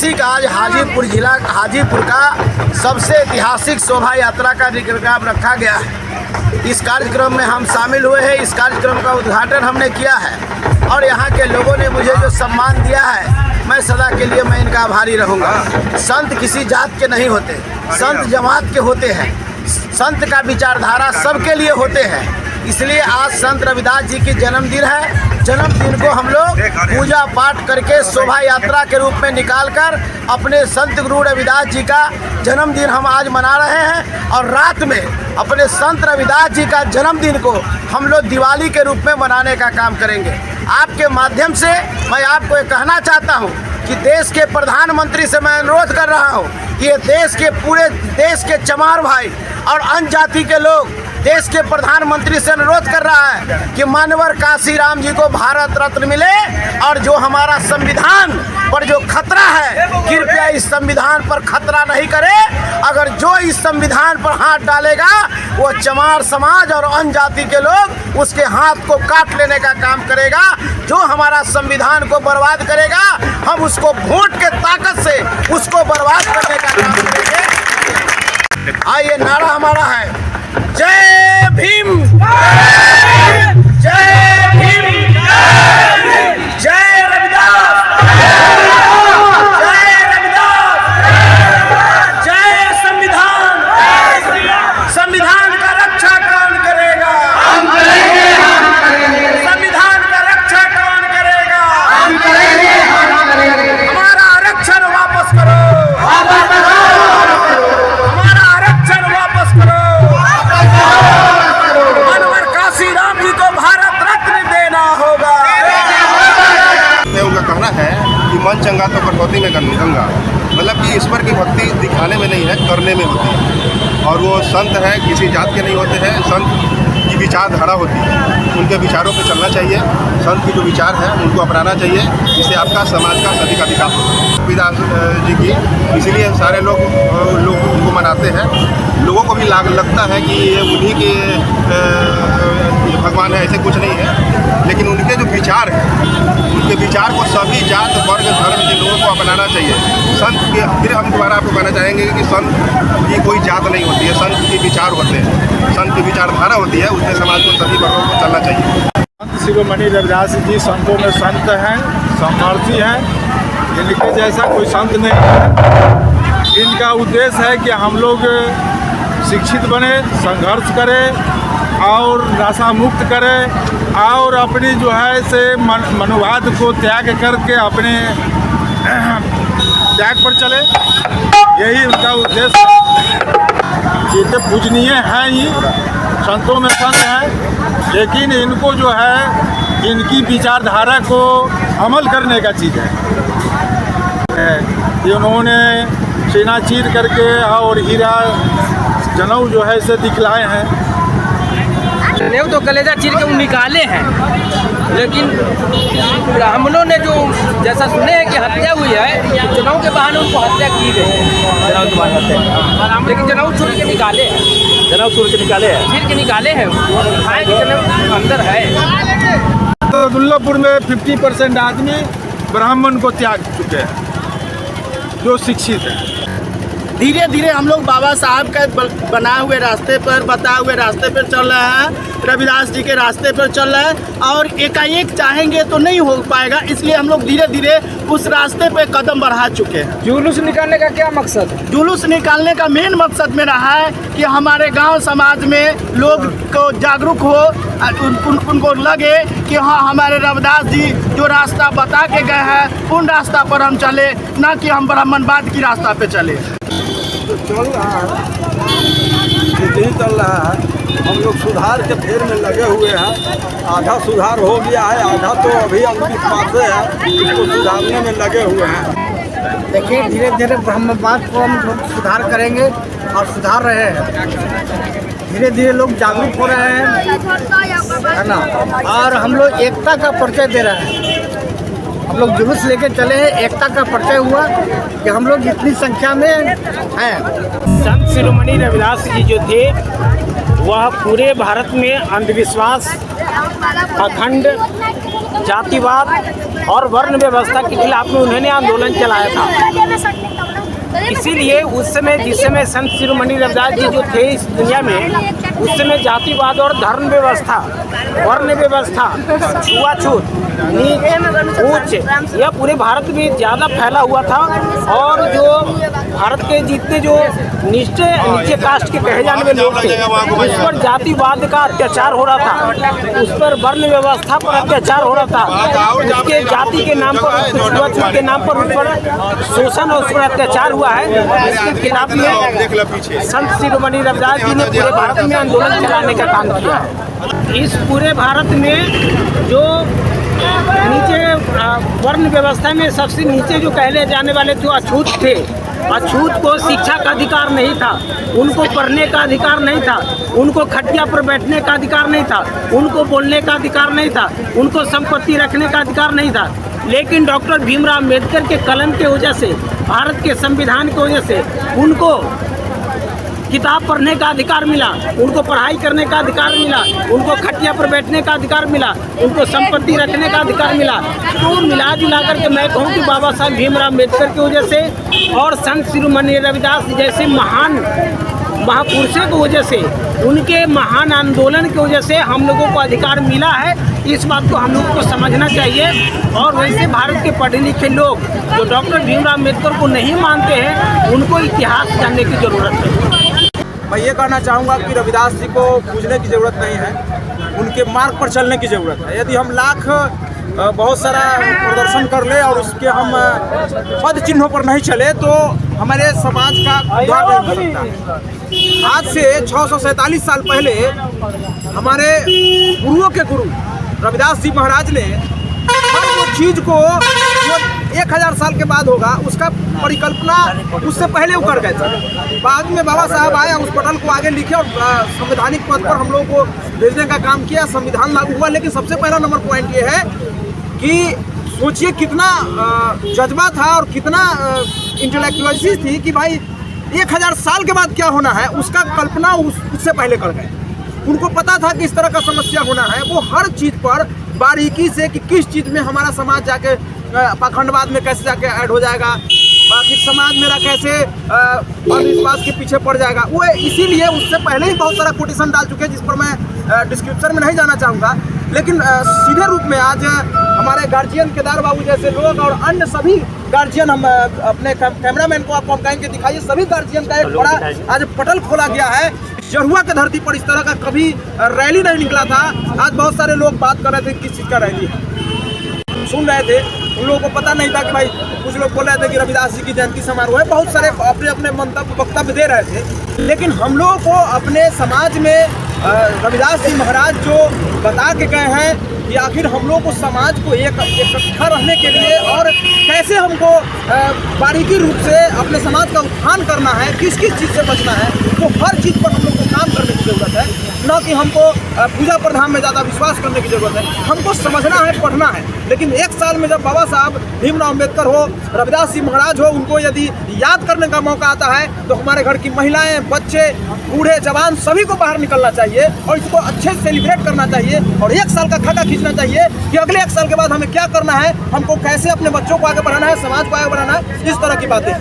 ऐतिहासिक आज हाजीपुर जिला हाजीपुर का सबसे ऐतिहासिक शोभा यात्रा का कार्यक्रम रखा गया है। इस कार्यक्रम में हम शामिल हुए हैं। इस कार्यक्रम का उद्घाटन हमने किया है और यहाँ के लोगों ने मुझे जो सम्मान दिया है, मैं सदा के लिए मैं इनका आभारी रहूँगा। संत किसी जात के नहीं होते, संत जमात के होते हैं। संत का विचारधारा सबके लिए होते हैं। इसलिए आज संत रविदास जी की जन्मदिन है। जन्मदिन को हम लोग पूजा पाठ करके शोभा यात्रा के रूप में निकालकर अपने संत गुरु रविदास जी का जन्मदिन हम आज मना रहे हैं। और रात में अपने संत रविदास जी का जन्मदिन को हम लोग दिवाली के रूप में मनाने का काम करेंगे। आपके माध्यम से मैं आपको ये कहना चाहता हूँ कि देश के प्रधानमंत्री से मैं अनुरोध कर रहा हूँ कि ये देश के पूरे देश के चमार भाई और अन्य जाति के लोग देश के प्रधानमंत्री से अनुरोध कर रहा है कि मानवर काशीराम जी को भारत रत्न मिले। और जो हमारा संविधान पर जो खतरा है, कृपया इस संविधान पर खतरा नहीं करे। अगर जो इस संविधान पर हाथ डालेगा वो चमार समाज और अन्य जाति के लोग उसके हाथ को काट लेने का काम करेगा। जो हमारा संविधान को बर्बाद करेगा, हम उसको वोट के ताकत से उसको बर्बाद करने का काम करेंगे। आइए, नारा हमारा है जय भीम, जय भीम, जय रविदास, जय रविदास, जय संविधान। संविधान का रक्षा कौन करेगा? हम करेंगे, हम करेंगे। संविधान का रक्षा कौन करेगा? हम करेंगे, हम करेंगे। हमारा आरक्षण वापस करो, हमारा आरक्षण वापस करो। मानवर काशीराम जी को भारत रत्न देना होगा। उनका कहना है कि मन चंगा तो कटौती में गंगा, मतलब कि ईश्वर की भक्ति दिखाने में नहीं है, करने में होती है। और वो संत है, किसी जात के नहीं होते हैं। संत की विचारधारा होती है, उनके विचारों पे चलना चाहिए। संत की जो विचार है उनको अपनाना चाहिए, जिससे आपका समाज का सभी का विकास हो। रविदास जी की इसीलिए सारे लोग उनको मनाते हैं। लोगों को भी लगता है कि ये उन्हीं के भगवान है, ऐसे कुछ नहीं है। लेकिन उनके जो विचार हैं, उनके विचार को सभी जात वर्ग धर्म के लोगों को अपनाना चाहिए। संत के फिर हम दोबारा आपको कहना चाहेंगे कि संत की कोई जात नहीं होती है, संत के विचार होते हैं, संत की विचारधारा होती है, उसमें समाज को सभी वर्गों को चलना चाहिए। संत शिरोमणि रविदास जी संतों में संत हैं, समर्थी हैं। इनके जैसा कोई संत नहीं है। इनका उद्देश्य है कि हम लोग शिक्षित बने, संघर्ष करें और नशा मुक्त करें और अपनी जो है से मनोवाद को त्याग करके अपने त्याग पर चले। यही उनका उद्देश्य है। ये तो पूजनीय हैं ही, संतों में संत हैं, लेकिन इनको जो है इनकी विचारधारा को अमल करने का चीज़ है। इन्होंने सीना चीर करके और हीरा जनेऊ जो है इसे दिखलाए हैं। जनेऊ तो कलेजा चीर के वो निकाले हैं, लेकिन ब्राह्मणों ने जो जैसा सुने हैं कि हत्या हुई है, जनेऊ के बहाने उनको हत्या की गई है। जनेऊ के बहाने हत्या, लेकिन जनेऊ चूर के निकाले हैं। जनेऊ चूर के निकाले हैं, चीर के निकाले हैं। खाए कि जनेऊ अंदर है। तो दुल्लापुर में 50% आदमी ब्राह्मण को त्याग चुके हैं, जो शिक्षित है। धीरे धीरे हम लोग बाबा साहब का बनाए हुए रास्ते पर, बताए हुए रास्ते पर चल रहे हैं। रविदास जी के रास्ते पर चल रहे हैं और एकाएक चाहेंगे तो नहीं हो पाएगा। इसलिए हम लोग धीरे धीरे उस रास्ते पे कदम बढ़ा चुके हैं। जुलूस निकालने का क्या मकसद है? जुलूस निकालने का मेन मकसद मेरा है कि हमारे गांव समाज में लोग को जागरूक हो, उनको लगे कि हाँ, हमारे रविदास जी जो रास्ता बता के गए हैं उन रास्ता पर हम चले, ना कि हम ब्राह्मणवाद की रास्ता पे चले। तो चल रहा है, यही चल रहा है। हम लोग सुधार के फेर में लगे हुए हैं। आधा सुधार हो गया है, आधा तो अभी अंतिम पासे है, इसको सुधारने में लगे हुए हैं। देखिए, धीरे धीरे ब्राह्मणवाद को हम लोग सुधार करेंगे और सुधार रहे हैं। धीरे धीरे लोग जागरूक हो रहे हैं, है ना। और हम लोग एकता का परिचय दे रहे हैं। हम लोग जुलूस लेके चले हैं, एकता का परिचय हुआ कि हम लोग इतनी संख्या में हैं। संत शिरोमणि रविदास जी जो थे वह पूरे भारत में अंधविश्वास, अखंड जातिवाद और वर्ण व्यवस्था के खिलाफ में उन्होंने आंदोलन चलाया था। इसीलिए उस समय जिस समय संत शिरोमणि रविदास जी जो थे इस दुनिया में, उस समय जातिवाद और धर्म व्यवस्था, वर्ण व्यवस्था, छुआछूत, नीच ऊंच, यह पूरे भारत में ज़्यादा फैला हुआ था। और जो भारत के जितने जो नीचे कास्ट के कहे जाने वाले लोग थे, उस पर जातिवाद का अत्याचार हो रहा था, उस पर वर्ण व्यवस्था पर अत्याचार हो रहा था, उसके जाति के नाम पर, छुआछूत के नाम पर उस पर शोषण और उस पर अत्याचार हुआ है। इसके खिलाफ में संत शिरोमणि रविदास जी ने पूरे भारत में आंदोलन चलाने का काम किया। इस पूरे भारत में जो नीचे वर्ण व्यवस्था में सबसे नीचे जो कहले जाने वाले जो अछूत थे, अछूत को शिक्षा का अधिकार नहीं था, उनको पढ़ने का अधिकार नहीं था, उनको खटिया पर बैठने का अधिकार नहीं था, उनको बोलने का अधिकार नहीं था, उनको संपत्ति रखने का अधिकार नहीं था। लेकिन डॉक्टर भीमराव अम्बेडकर के कलम के वजह से, भारत के संविधान की वजह से उनको किताब पढ़ने का अधिकार मिला, उनको पढ़ाई करने का अधिकार मिला, उनको खटिया पर बैठने का अधिकार मिला, उनको संपत्ति रखने का अधिकार मिला। तो मिला जुला करके मैं कहूँ कि बाबा साहब भीमराव अम्बेडकर की वजह से और संत शिरोमणि रविदास जैसे महान महापुरुषों की वजह से, उनके महान आंदोलन की वजह से हम लोगों को अधिकार मिला है। इस बात को हम लोगों को समझना चाहिए। और वैसे भारत के पढ़े लिखे लोग जो डॉक्टर भीमराव अम्बेडकर को नहीं मानते हैं, उनको इतिहास जानने की ज़रूरत है। मैं ये कहना चाहूँगा कि रविदास जी को पूजने की ज़रूरत नहीं है, उनके मार्ग पर चलने की ज़रूरत है। यदि हम लाख बहुत सारा प्रदर्शन कर ले और उसके हम पद चिन्हों पर नहीं चले तो हमारे समाज का उद्धार नहीं हो सकता। आज से 647 साल पहले हमारे गुरुओं के गुरु रविदास जी महाराज ने हर वो चीज़ को जो 1000 साल के बाद होगा उसका परिकल्पना उससे पहले वो कर गए थे। बाद में बाबा साहब आए, उस पटल को आगे लिखे और संवैधानिक पद पर हम लोगों को भेजने का काम किया, संविधान लागू हुआ। लेकिन सबसे पहला नंबर पॉइंट ये है कि सोचिए कितना जज्बा था और कितना इंटेलेक्चुअलिटी थी कि भाई 1000 साल के बाद क्या होना है उसका कल्पना उससे पहले कर गए। उनको पता था कि इस तरह का समस्या होना है। वो हर चीज़ पर बारीकी से कि किस चीज़ में हमारा समाज जाके पाखंडवाद में कैसे जाके ऐड हो जाएगा, बाकी समाज मेरा कैसे अंधविश्वास के पीछे पड़ जाएगा, वो इसीलिए उससे पहले ही बहुत सारा कोटेशन डाल चुके हैं, जिस पर मैं डिस्क्रिप्शन में नहीं जाना चाहूँगा। लेकिन सीधे रूप में आज हमारे गार्जियन केदार बाबू जैसे लोग और अन्य सभी गार्जियन, हम अपने कैमरामैन को आपको हम कहेंगे दिखाइए, सभी गार्जियन का एक बड़ा आज पटल खोला गया है। जहुआ के धरती पर इस तरह का कभी रैली नहीं निकला था। आज बहुत सारे लोग बात कर रहे थे किस चीज़ का रैली है, सुन रहे थे, उन लोगों को पता नहीं था कि भाई कुछ लोग बोल रहे थे कि रविदास जी की जयंती समारोह है, बहुत सारे अपने अपने मंतव्य वक्तव्य दे रहे थे। लेकिन हम लोगों को अपने समाज में रविदास जी महाराज जो बता के गए हैं कि आखिर हम लोग को समाज को इकट्ठा रहने के लिए और कैसे हमको बारीकी रूप से अपने समाज का उत्थान करना है, किस किस चीज़ से बचना है, तो हर चीज़ पर हम लोग को काम करने की ज़रूरत है। न कि हमको पूजा प्रधान में ज़्यादा विश्वास करने की ज़रूरत है, हमको समझना है, पढ़ना है। लेकिन एक साल में जब बाबा साहब भीमराव अम्बेडकर हो, रविदास जी महाराज हो, उनको यदि याद करने का मौका आता है तो हमारे घर की महिलाएं, बच्चे, बूढ़े, जवान सभी को बाहर निकलना चाहिए और इसको अच्छे से सेलिब्रेट करना चाहिए और 1 साल का खाका खींचना चाहिए कि अगले 1 साल के बाद हमें क्या करना है, हमको कैसे अपने बच्चों को आगे बढ़ाना है, समाज को आगे बढ़ाना है, इस तरह की बातें।